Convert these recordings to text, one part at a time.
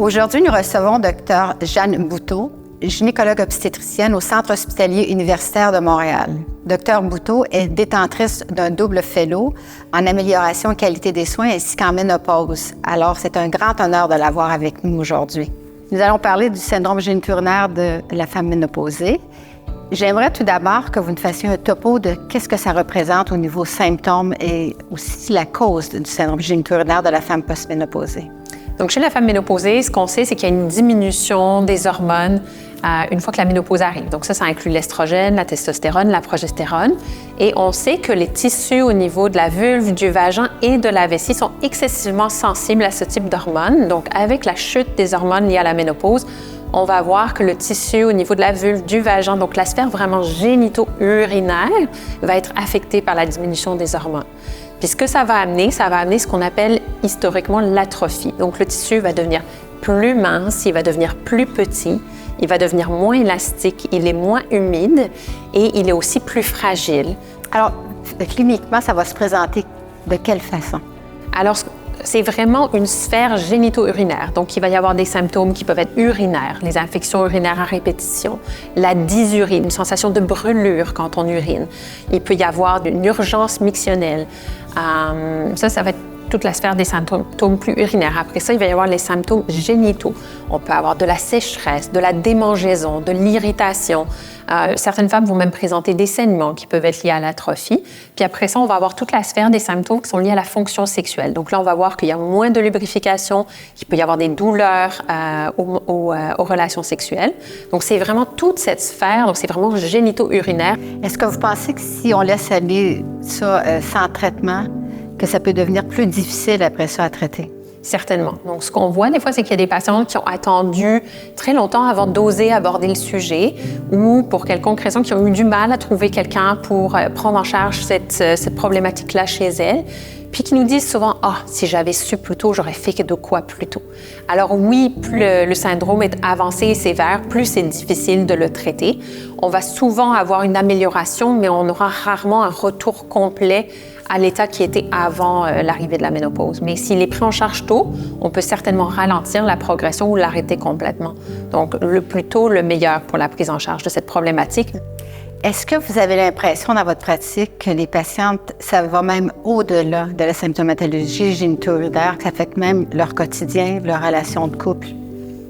Aujourd'hui, nous recevons Dr Jeanne Bouteau, gynécologue obstétricienne au Centre hospitalier universitaire de Montréal. Dr Bouteau est détentrice d'un double fellow en amélioration de qualité des soins ainsi qu'en ménopause. Alors, c'est un grand honneur de l'avoir avec nous aujourd'hui. Nous allons parler du syndrome géniturinaire de la femme ménopausée. J'aimerais tout d'abord que vous nous fassiez un topo de qu'est-ce que ça représente au niveau symptômes et aussi la cause du syndrome géniturinaire de la femme postménopausée. Donc, chez la femme ménopausée, ce qu'on sait, c'est qu'il y a une diminution des hormones une fois que la ménopause arrive. Donc ça inclut l'estrogène, la testostérone, la progestérone. Et on sait que les tissus au niveau de la vulve, du vagin et de la vessie sont excessivement sensibles à ce type d'hormones. Donc, avec la chute des hormones liées à la ménopause, on va voir que le tissu au niveau de la vulve, du vagin, donc la sphère vraiment génito-urinaire, va être affecté par la diminution des hormones. Puis ce que ça va amener ce qu'on appelle historiquement l'atrophie. Donc le tissu va devenir plus mince, il va devenir plus petit, il va devenir moins élastique, il est moins humide et il est aussi plus fragile. Alors, cliniquement, ça va se présenter de quelle façon? Alors, c'est vraiment une sphère génito-urinaire. Donc, il va y avoir des symptômes qui peuvent être urinaires, les infections urinaires à répétition, la dysurie, une sensation de brûlure quand on urine. Il peut y avoir une urgence mictionnelle. Ça va être toute la sphère des symptômes plus urinaires. Après ça, il va y avoir les symptômes génitaux. On peut avoir de la sécheresse, de la démangeaison, de l'irritation. Certaines femmes vont même présenter des saignements qui peuvent être liés à l'atrophie. Puis après ça, on va avoir toute la sphère des symptômes qui sont liés à la fonction sexuelle. Donc là, on va voir qu'il y a moins de lubrification, qu'il peut y avoir des douleurs aux relations sexuelles. Donc c'est vraiment toute cette sphère, donc c'est vraiment génito-urinaire. Est-ce que vous pensez que si on laisse aller ça sans traitement, que ça peut devenir plus difficile après ça à traiter? Certainement. Donc, ce qu'on voit des fois, c'est qu'il y a des patientes qui ont attendu très longtemps avant d'oser aborder le sujet ou pour quelconque raison qui ont eu du mal à trouver quelqu'un pour prendre en charge cette problématique-là chez elles. Puis qui nous disent souvent « Ah, si j'avais su plus tôt, j'aurais fait de quoi plus tôt? » Alors oui, plus le syndrome est avancé et sévère, plus c'est difficile de le traiter. On va souvent avoir une amélioration, mais on aura rarement un retour complet à l'état qui était avant l'arrivée de la ménopause. Mais s'il est pris en charge tôt, on peut certainement ralentir la progression ou l'arrêter complètement. Donc, le plus tôt, le meilleur pour la prise en charge de cette problématique. Est-ce que vous avez l'impression dans votre pratique que les patientes, ça va même au-delà de la symptomatologie géniturinaire, que ça affecte même leur quotidien, leur relation de couple?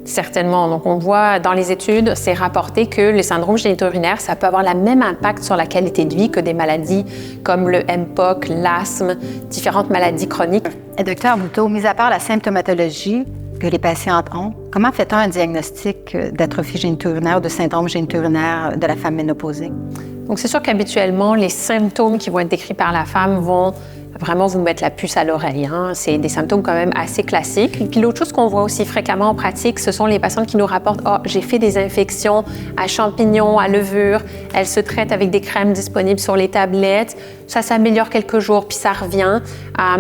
Certainement. Donc, on voit dans les études, c'est rapporté que le syndrome géniturinaire, ça peut avoir le même impact sur la qualité de vie que des maladies comme le MPOC, l'asthme, différentes maladies chroniques. Et Dr Bouteau, mis à part la symptomatologie que les patientes ont, comment fait-on un diagnostic d'atrophie géniturinaire ou de syndrome géniturinaire de la femme ménopausée? Donc, c'est sûr qu'habituellement, les symptômes qui vont être décrits par la femme vont vraiment vous mettre la puce à l'oreille. C'est des symptômes quand même assez classiques. Et puis l'autre chose qu'on voit aussi fréquemment en pratique, ce sont les patientes qui nous rapportent « Ah, j'ai fait des infections à champignons, à levure. » Elles se traitent avec des crèmes disponibles sur les tablettes. Ça s'améliore quelques jours, puis ça revient.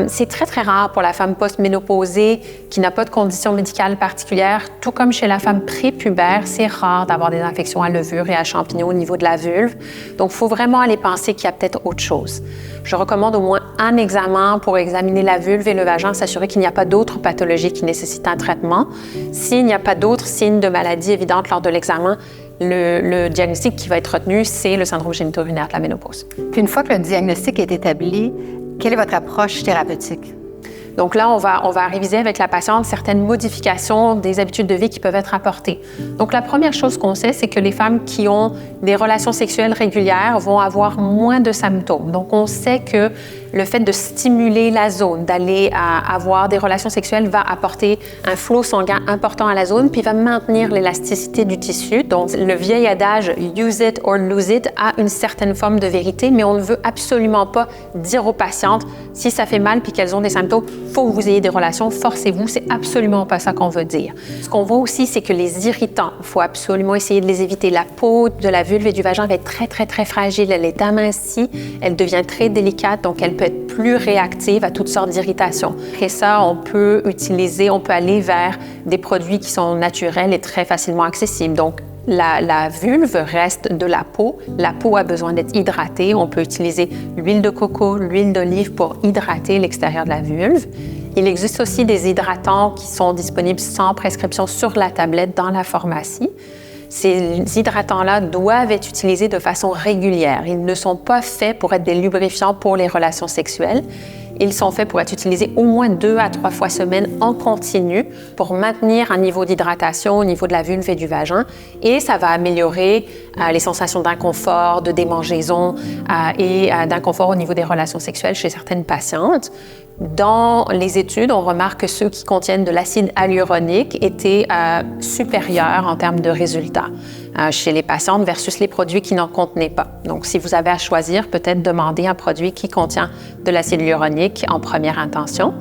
C'est très, très rare pour la femme post-ménopausée qui n'a pas de condition médicale particulière. Tout comme chez la femme prépubère, c'est rare d'avoir des infections à levure et à champignons au niveau de la vulve. Donc, il faut vraiment aller penser qu'il y a peut-être autre chose. Je recommande au moins un examen pour examiner la vulve et le vagin, s'assurer qu'il n'y a pas d'autres pathologies qui nécessitent un traitement. S'il n'y a pas d'autres signes de maladie évidentes lors de l'examen, le diagnostic qui va être retenu, c'est le syndrome géniturinaire de la ménopause. Puis une fois que le diagnostic est établi, quelle est votre approche thérapeutique? Donc là, on va réviser avec la patiente certaines modifications des habitudes de vie qui peuvent être apportées. Donc la première chose qu'on sait, c'est que les femmes qui ont des relations sexuelles régulières vont avoir moins de symptômes. Donc on sait que le fait de stimuler la zone, d'aller avoir des relations sexuelles va apporter un flot sanguin important à la zone, puis va maintenir l'élasticité du tissu. Donc le vieil adage « use it or lose it » a une certaine forme de vérité, mais on ne veut absolument pas dire aux patientes si ça fait mal puis qu'elles ont des symptômes, faut que vous ayez des relations, forcez-vous, c'est absolument pas ça qu'on veut dire. Ce qu'on voit aussi, c'est que les irritants, il faut absolument essayer de les éviter. La peau de la vulve et du vagin va être très, très, très fragile. Elle est amincie, elle devient très délicate, donc elle peut être plus réactive à toutes sortes d'irritations. Après ça, on peut aller vers des produits qui sont naturels et très facilement accessibles. Donc, la vulve reste de la peau. La peau a besoin d'être hydratée. On peut utiliser l'huile de coco, l'huile d'olive pour hydrater l'extérieur de la vulve. Il existe aussi des hydratants qui sont disponibles sans prescription sur la tablette dans la pharmacie. Ces hydratants-là doivent être utilisés de façon régulière. Ils ne sont pas faits pour être des lubrifiants pour les relations sexuelles. Ils sont faits pour être utilisés au moins 2 à 3 fois semaine en continu pour maintenir un niveau d'hydratation au niveau de la vulve et du vagin. Et ça va améliorer les sensations d'inconfort, de démangeaison et d'inconfort au niveau des relations sexuelles chez certaines patientes. Dans les études, on remarque que ceux qui contiennent de l'acide hyaluronique étaient supérieurs en termes de résultats chez les patientes versus les produits qui n'en contenaient pas. Donc, si vous avez à choisir, peut-être demander un produit qui contient de l'acide hyaluronique en première intention.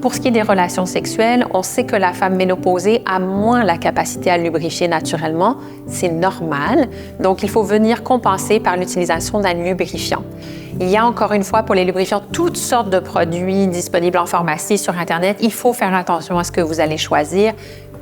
Pour ce qui est des relations sexuelles, on sait que la femme ménopausée a moins la capacité à lubrifier naturellement. C'est normal. Donc, il faut venir compenser par l'utilisation d'un lubrifiant. Il y a encore une fois pour les lubrifiants toutes sortes de produits disponibles en pharmacie, sur Internet. Il faut faire attention à ce que vous allez choisir.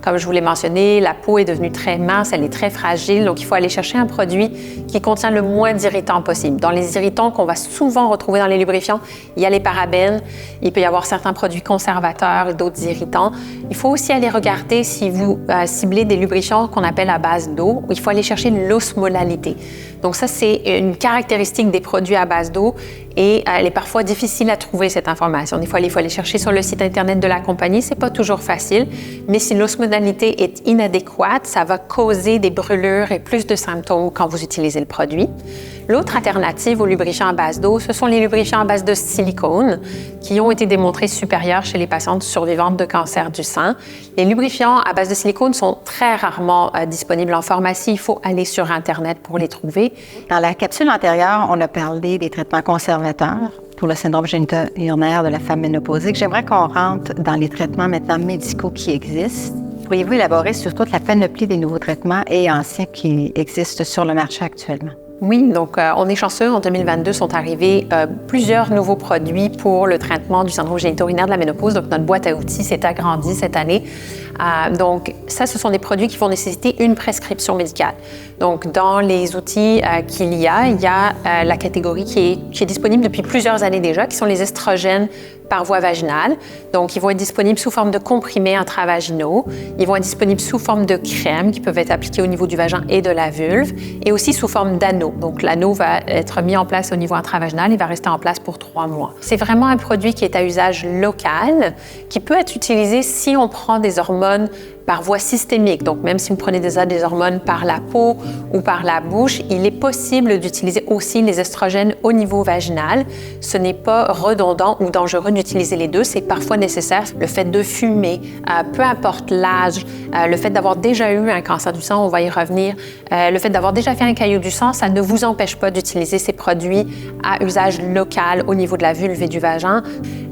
Comme je vous l'ai mentionné, la peau est devenue très mince, elle est très fragile, donc il faut aller chercher un produit qui contient le moins d'irritants possible. Dans les irritants qu'on va souvent retrouver dans les lubrifiants, il y a les parabènes, il peut y avoir certains produits conservateurs et d'autres irritants. Il faut aussi aller regarder si vous ciblez des lubrifiants qu'on appelle à base d'eau, où il faut aller chercher l'osmolalité. Donc ça, c'est une caractéristique des produits à base d'eau et elle est parfois difficile à trouver, cette information. Des fois, il faut aller chercher sur le site Internet de la compagnie. C'est pas toujours facile, mais si l'osmolalité est inadéquate, ça va causer des brûlures et plus de symptômes quand vous utilisez le produit. L'autre alternative aux lubrifiants à base d'eau, ce sont les lubrifiants à base de silicone qui ont été démontrés supérieurs chez les patientes survivantes de cancer du sein. Les lubrifiants à base de silicone sont très rarement disponibles en pharmacie. Il faut aller sur Internet pour les trouver. Dans la capsule antérieure, on a parlé des traitements conservateurs pour le syndrome génito-urinaire de la femme ménopausée. J'aimerais qu'on rentre dans les traitements maintenant médicaux qui existent. Pourriez-vous élaborer sur toute la panoplie des nouveaux traitements et anciens qui existent sur le marché actuellement? Oui, donc on est chanceux. En 2022, sont arrivés plusieurs nouveaux produits pour le traitement du syndrome génito-urinaire de la ménopause. Donc, notre boîte à outils s'est agrandie cette année. Donc, ça, ce sont des produits qui vont nécessiter une prescription médicale. Donc, dans les outils qu'il y a la catégorie qui est disponible depuis plusieurs années déjà, qui sont les estrogènes par voie vaginale. Donc, ils vont être disponibles sous forme de comprimés intravaginaux. Ils vont être disponibles sous forme de crème qui peuvent être appliquées au niveau du vagin et de la vulve et aussi sous forme d'anneau. Donc, l'anneau va être mis en place au niveau intravaginal et va rester en place pour 3 mois. C'est vraiment un produit qui est à usage local, qui peut être utilisé si on prend des hormones par voie systémique. Donc, même si vous prenez déjà des hormones par la peau ou par la bouche, il est possible d'utiliser aussi les estrogènes au niveau vaginal. Ce n'est pas redondant ou dangereux d'utiliser les deux. C'est parfois nécessaire. Le fait de fumer, peu importe l'âge, le fait d'avoir déjà eu un cancer du sang, on va y revenir, le fait d'avoir déjà fait un caillot du sang, ça ne vous empêche pas d'utiliser ces produits à usage local au niveau de la vulve et du vagin.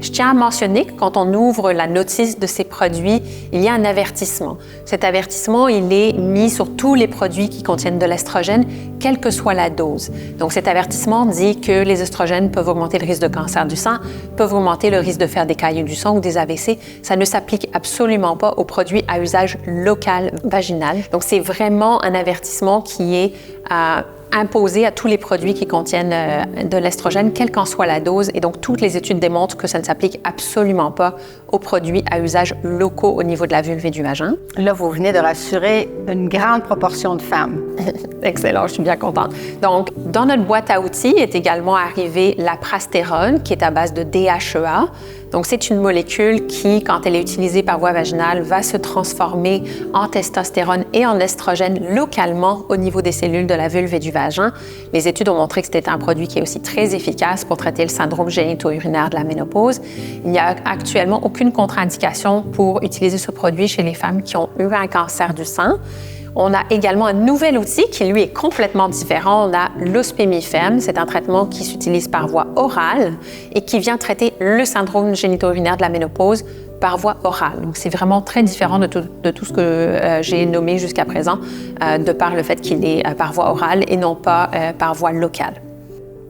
Je tiens à mentionner que quand on ouvre la notice de ces produits, il y a un avertissement. Cet avertissement, il est mis sur tous les produits qui contiennent de l'estrogène, quelle que soit la dose. Donc, cet avertissement dit que les estrogènes peuvent augmenter le risque de cancer du sang, peuvent augmenter le risque de faire des caillots du sang ou des AVC. Ça ne s'applique absolument pas aux produits à usage local vaginal. Donc, c'est vraiment un avertissement qui est imposé à tous les produits qui contiennent de l'estrogène, quelle qu'en soit la dose. Et donc, toutes les études démontrent que ça ne s'applique absolument pas aux produits à usage locaux au niveau de la vulve et du vagin. Là, vous venez de rassurer une grande proportion de femmes. Excellent, je suis bien contente. Donc, dans notre boîte à outils est également arrivée la prastérone, qui est à base de DHEA. Donc, c'est une molécule qui, quand elle est utilisée par voie vaginale, va se transformer en testostérone et en estrogène localement au niveau des cellules de la vulve et du vagin. Les études ont montré que c'était un produit qui est aussi très efficace pour traiter le syndrome génito-urinaire de la ménopause. Il n'y a actuellement aucune contre-indication pour utiliser ce produit chez les femmes qui ont eu un cancer du sein. On a également un nouvel outil qui, lui, est complètement différent. On a l'ospémifène. C'est un traitement qui s'utilise par voie orale et qui vient traiter le syndrome génito-urinaire de la ménopause par voie orale. Donc, c'est vraiment très différent de tout ce que j'ai nommé jusqu'à présent, de par le fait qu'il est par voie orale et non pas par voie locale.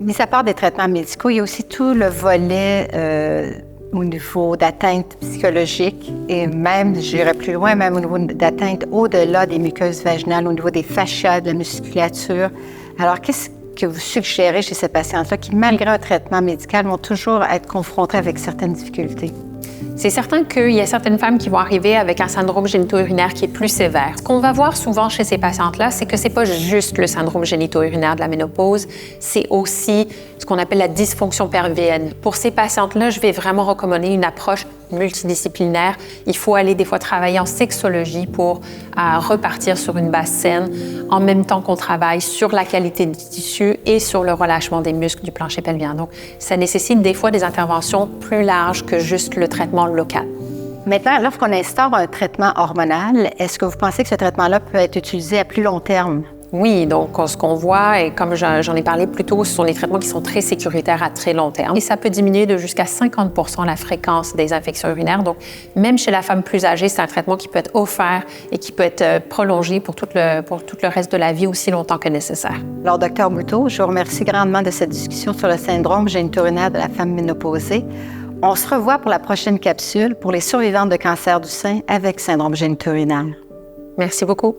Mis à part des traitements médicaux, il y a aussi tout le volet au niveau d'atteinte psychologique et même, j'irais plus loin, même au niveau d'atteinte au-delà des muqueuses vaginales, au niveau des fascias, de la musculature. Alors, qu'est-ce que vous suggérez chez ces patientes-là qui, malgré un traitement médical, vont toujours être confrontées avec certaines difficultés? C'est certain qu'il y a certaines femmes qui vont arriver avec un syndrome génito-urinaire qui est plus sévère. Ce qu'on va voir souvent chez ces patientes-là, c'est que c'est pas juste le syndrome génito-urinaire de la ménopause, c'est aussi ce qu'on appelle la dysfonction pelvienne. Pour ces patientes-là, je vais vraiment recommander une approche multidisciplinaire. Il faut aller des fois travailler en sexologie pour repartir sur une base saine, en même temps qu'on travaille sur la qualité du tissu et sur le relâchement des muscles du plancher pelvien. Donc, ça nécessite des fois des interventions plus larges que juste le traitement local. Maintenant, lorsqu'on instaure un traitement hormonal, est-ce que vous pensez que ce traitement-là peut être utilisé à plus long terme? Oui, donc ce qu'on voit, et comme j'en ai parlé plus tôt, ce sont des traitements qui sont très sécuritaires à très long terme. Et ça peut diminuer de jusqu'à 50% la fréquence des infections urinaires. Donc, même chez la femme plus âgée, c'est un traitement qui peut être offert et qui peut être prolongé pour tout le reste de la vie aussi longtemps que nécessaire. Alors, Dr Bouteau, je vous remercie grandement de cette discussion sur le syndrome génito-urinaire de la femme ménopausée. On se revoit pour la prochaine capsule pour les survivantes de cancer du sein avec syndrome génito-urinaire. Merci beaucoup.